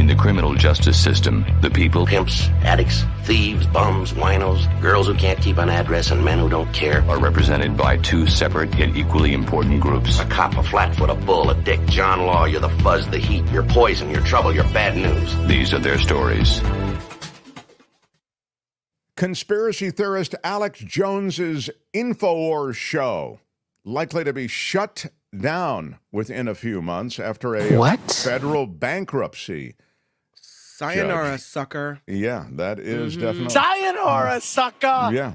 In the criminal justice system, the people, pimps, addicts, thieves, bums, winos, girls who can't keep an address, and men who don't care, are represented by two separate yet equally important groups. A cop, a flatfoot, a bull, a dick, John Law, you're the fuzz, the heat, you're poison, you're trouble, you're bad news. These are their stories. Conspiracy theorist Alex Jones's Infowars show likely to be shut down within a few months after a federal bankruptcy. Sayonara, judge. sucker. Yeah, that is definitely. Sayonara, sucker. Yeah.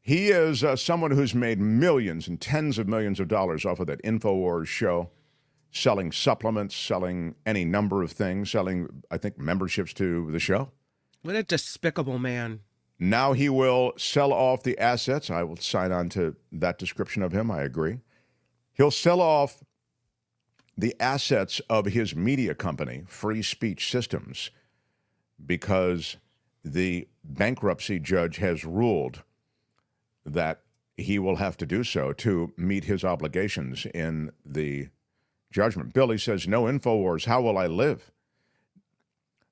He is someone who's made millions and tens of millions of dollars off of that Infowars show, selling supplements, selling any number of things, selling, I think, memberships to the show. What a despicable man. Now he will sell off the assets. I will sign on to that description of him. I agree. He'll sell off the assets of his media company, Free Speech Systems, because the bankruptcy judge has ruled that he will have to do so to meet his obligations in the judgment. Billy says, no Infowars, how will I live?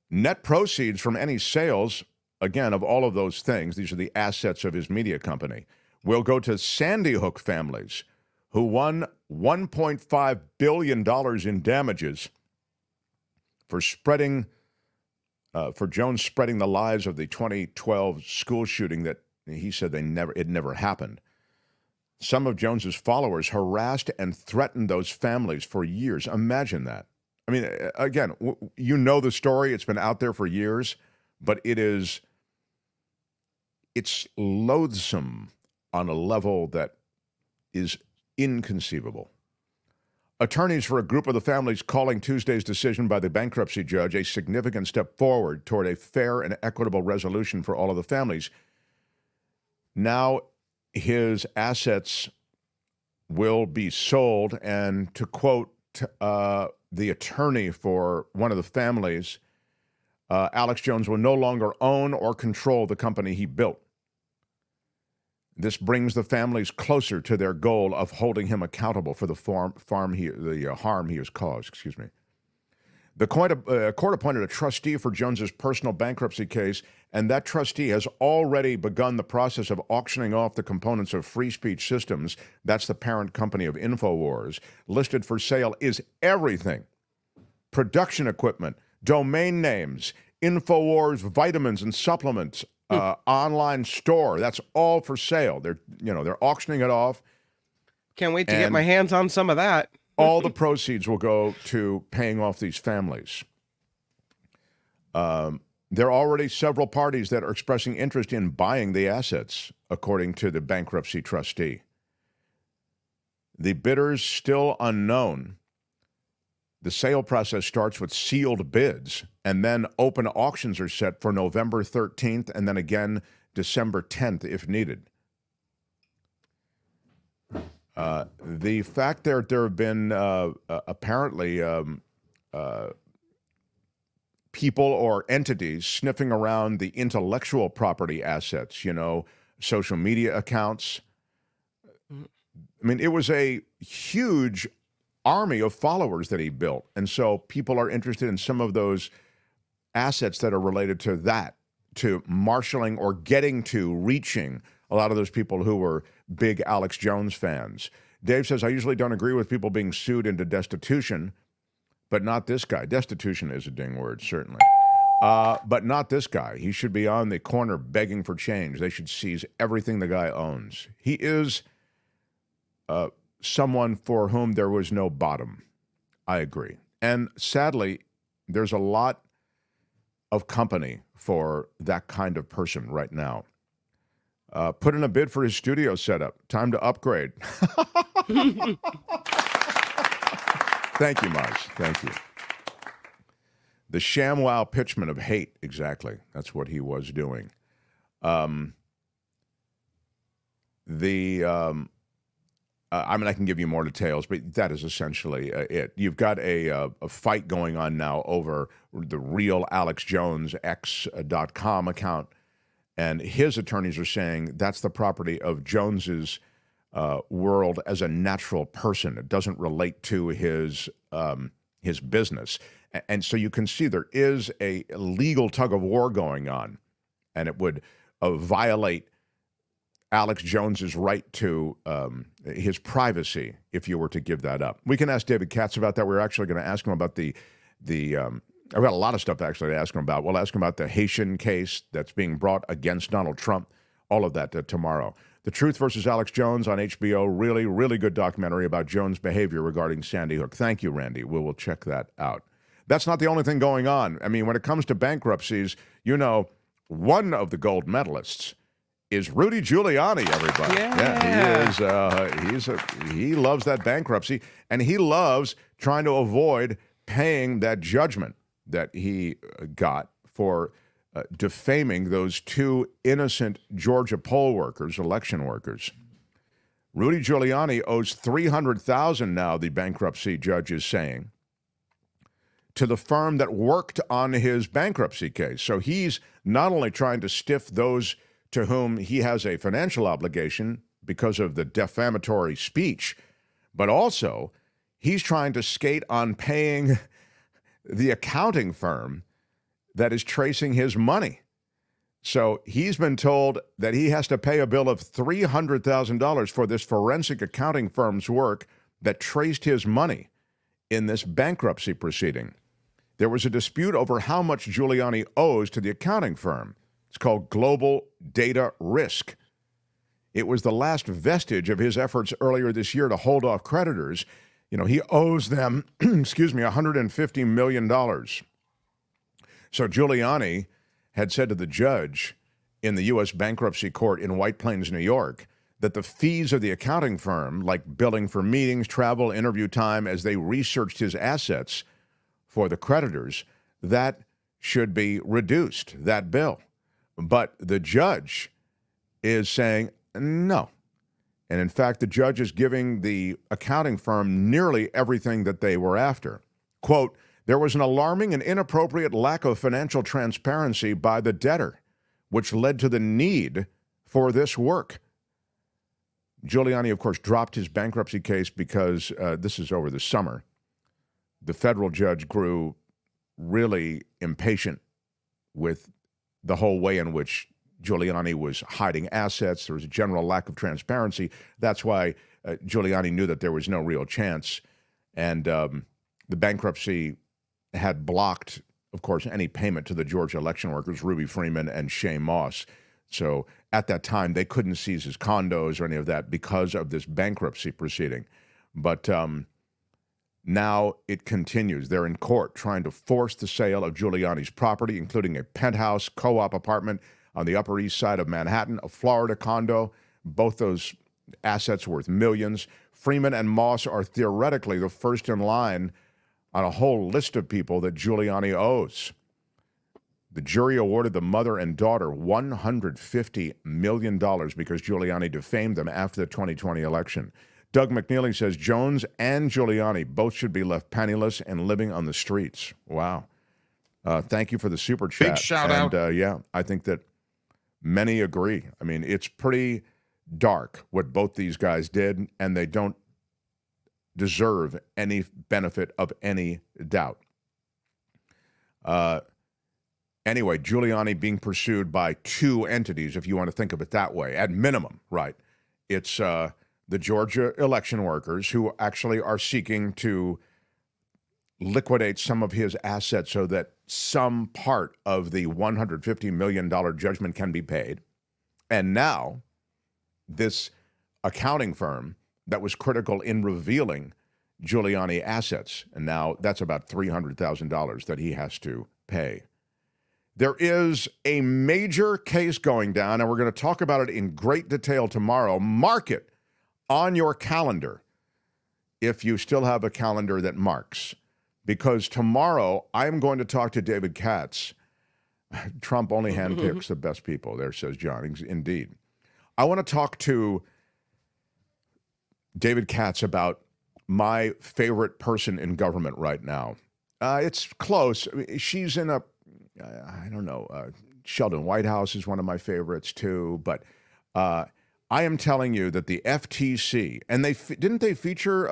Net proceeds from any sales, again, of all of those things, these are the assets of his media company, will go to Sandy Hook families who won $1.5 billion in damages for Jones spreading the lies of the 2012 school shooting that he said it never happened. Some of Jones's followers harassed and threatened those families for years. Imagine that. I mean, again, you know the story. It's been out there for years, but it's loathsome on a level that is inconceivable. Attorneys for a group of the families calling Tuesday's decision by the bankruptcy judge a significant step forward toward a fair and equitable resolution for all of the families. Now his assets will be sold, and to quote the attorney for one of the families, Alex Jones will no longer own or control the company he built. This brings the families closer to their goal of holding him accountable for the harm he has caused. Excuse me. The court appointed a trustee for Jones's personal bankruptcy case, and that trustee has already begun the process of auctioning off the components of Free Speech Systems. That's the parent company of Infowars. Listed for sale is everything: production equipment, domain names, Infowars vitamins and supplements, online store. That's all for sale. They're auctioning it off. Can't wait to get my hands on some of that. All the proceeds will go to paying off these families. There are already several parties that are expressing interest in buying the assets, according to the bankruptcy trustee. The bidders still unknown. The sale process starts with sealed bids, and then open auctions are set for November 13th and then again December 10th if needed. The fact that there have been apparently people or entities sniffing around the intellectual property assets, social media accounts. I mean, it was a huge army of followers that he built. And so people are interested in some of those assets that are related to that, to marshaling or reaching a lot of those people who were big Alex Jones fans. Dave says, I usually don't agree with people being sued into destitution, but not this guy. Destitution is a ding word, certainly. But not this guy. He should be on the corner begging for change. They should seize everything the guy owns. He is someone for whom there was no bottom. I agree. And sadly, there's a lot of company for that kind of person right now. Put in a bid for his studio setup. Time to upgrade. Thank you, Mars. Thank you. The ShamWow pitchman of hate. Exactly. That's what he was doing. I can give you more details, but that is essentially it. You've got a fight going on now over the real Alex Jones X.com account, and his attorneys are saying that's the property of Jones's world as a natural person. It doesn't relate to his business. And so you can see there is a legal tug of war going on, and it would violate Alex Jones's right to his privacy if you were to give that up. We can ask David Katz about that. We're actually going to ask him about I've got a lot of stuff actually to ask him about. We'll ask him about the Haitian case that's being brought against Donald Trump. All of that tomorrow. The Truth versus Alex Jones on HBO. Really, really good documentary about Jones' behavior regarding Sandy Hook. Thank you, Randy. We will check that out. That's not the only thing going on. I mean, when it comes to bankruptcies, you know, one of the gold medalists is Rudy Giuliani, everybody. Yeah, he loves that bankruptcy, and he loves trying to avoid paying that judgment that he got for defaming those two innocent Georgia poll workers, election workers. Rudy Giuliani owes $300,000 now, the bankruptcy judge is saying, to the firm that worked on his bankruptcy case. So he's not only trying to stiff those to whom he has a financial obligation because of the defamatory speech, but also he's trying to skate on paying the accounting firm that is tracing his money. So he's been told that he has to pay a bill of $300,000 for this forensic accounting firm's work that traced his money in this bankruptcy proceeding. There was a dispute over how much Giuliani owes to the accounting firm. It's called Global Data Risk. It was the last vestige of his efforts earlier this year to hold off creditors. You know, he owes them, $150 million. So Giuliani had said to the judge in the U.S. bankruptcy court in White Plains, New York, that the fees of the accounting firm, like billing for meetings, travel, interview time, as they researched his assets for the creditors, that should be reduced, that bill. But the judge is saying no. And in fact, the judge is giving the accounting firm nearly everything that they were after. Quote, there was an alarming and inappropriate lack of financial transparency by the debtor, which led to the need for this work. Giuliani, of course, dropped his bankruptcy case because this is over the summer. The federal judge grew really impatient with the whole way in which Giuliani was hiding assets. There was a general lack of transparency. That's why Giuliani knew that there was no real chance. And the bankruptcy had blocked, of course, any payment to the Georgia election workers, Ruby Freeman and Shay Moss. So at that time, they couldn't seize his condos or any of that because of this bankruptcy proceeding. But now it continues. They're in court trying to force the sale of Giuliani's property, including a penthouse co-op apartment on the Upper East Side of Manhattan, a Florida condo. Both those assets worth millions. Freeman and Moss are theoretically the first in line on a whole list of people that Giuliani owes. The jury awarded the mother and daughter $150 million because Giuliani defamed them after the 2020 election. Doug McNeely says Jones and Giuliani both should be left penniless and living on the streets. Wow. Thank you for the super chat. Big shout out. Yeah, I think that many agree. I mean, it's pretty dark what both these guys did, and they don't deserve any benefit of any doubt. Anyway, Giuliani being pursued by two entities, if you want to think of it that way, at minimum, right? It's the Georgia election workers who actually are seeking to liquidate some of his assets so that some part of the $150 million judgment can be paid. And now this accounting firm that was critical in revealing Giuliani assets, and now that's about $300,000 that he has to pay. There is a major case going down, and we're going to talk about it in great detail tomorrow. Mark it on your calendar if you still have a calendar that marks, because tomorrow I'm going to talk to David Katz. Trump only handpicks the best people there, says John. Indeed. I want to talk to David Katz about my favorite person in government right now. It's close. She's in a, I don't know, Sheldon Whitehouse is one of my favorites too, but I am telling you that the FTC, and didn't they feature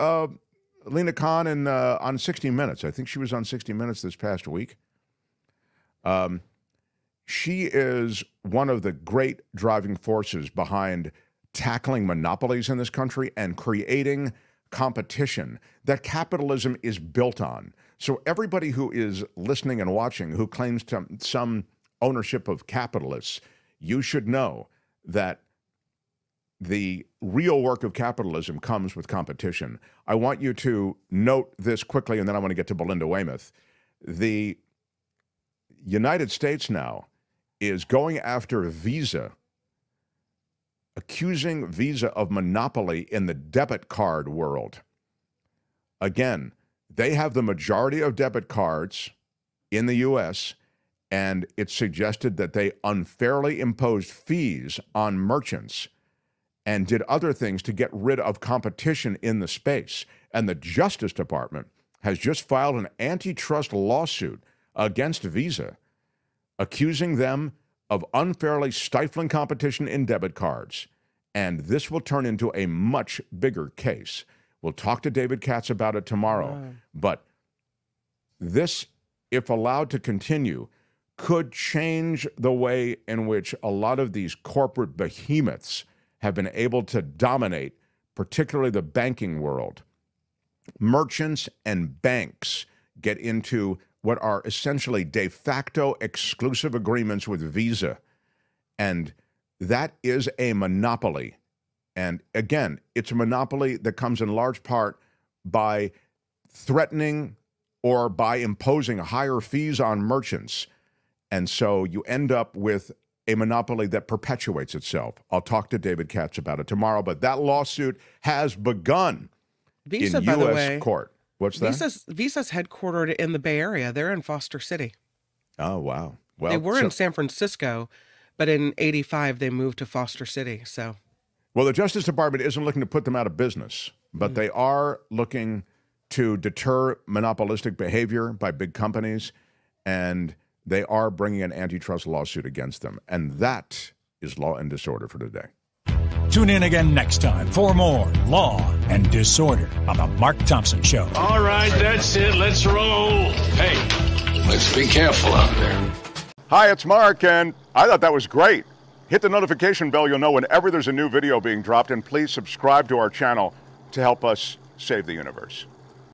Lena Khan on 60 Minutes. I think she was on 60 Minutes this past week. She is one of the great driving forces behind tackling monopolies in this country and creating competition that capitalism is built on. So everybody who is listening and watching who claims some ownership of capitalists, you should know that the real work of capitalism comes with competition. I want you to note this quickly, and then I want to get to Belinda Weymouth. The United States now is going after Visa, accusing Visa of monopoly in the debit card world. Again, they have the majority of debit cards in the U.S., and it's suggested that they unfairly imposed fees on merchants and did other things to get rid of competition in the space. And the Justice Department has just filed an antitrust lawsuit against Visa, accusing them of unfairly stifling competition in debit cards. And this will turn into a much bigger case. We'll talk to David Katz about it tomorrow. Wow. But this, if allowed to continue, could change the way in which a lot of these corporate behemoths have been able to dominate, particularly the banking world. Merchants and banks get into what are essentially de facto exclusive agreements with Visa. And that is a monopoly. And again, it's a monopoly that comes in large part by threatening or by imposing higher fees on merchants. And so you end up with a monopoly that perpetuates itself. I'll talk to David Katz about it tomorrow, but that lawsuit has begun Visa, in by the U.S. way, court. What's that? Visa's headquartered in the Bay Area. They're in Foster City. Oh, wow. Well, they were in San Francisco, but in '85 they moved to Foster City. So, well, the Justice Department isn't looking to put them out of business, but they are looking to deter monopolistic behavior by big companies, and they are bringing an antitrust lawsuit against them. And that is Law and Disorder for today. Tune in again next time for more Law and Disorder on The Mark Thompson Show. All right, that's it. Let's roll. Hey, let's be careful out there. Hi, it's Mark, and I thought that was great. Hit the notification bell. You'll know whenever there's a new video being dropped, and please subscribe to our channel to help us save the universe.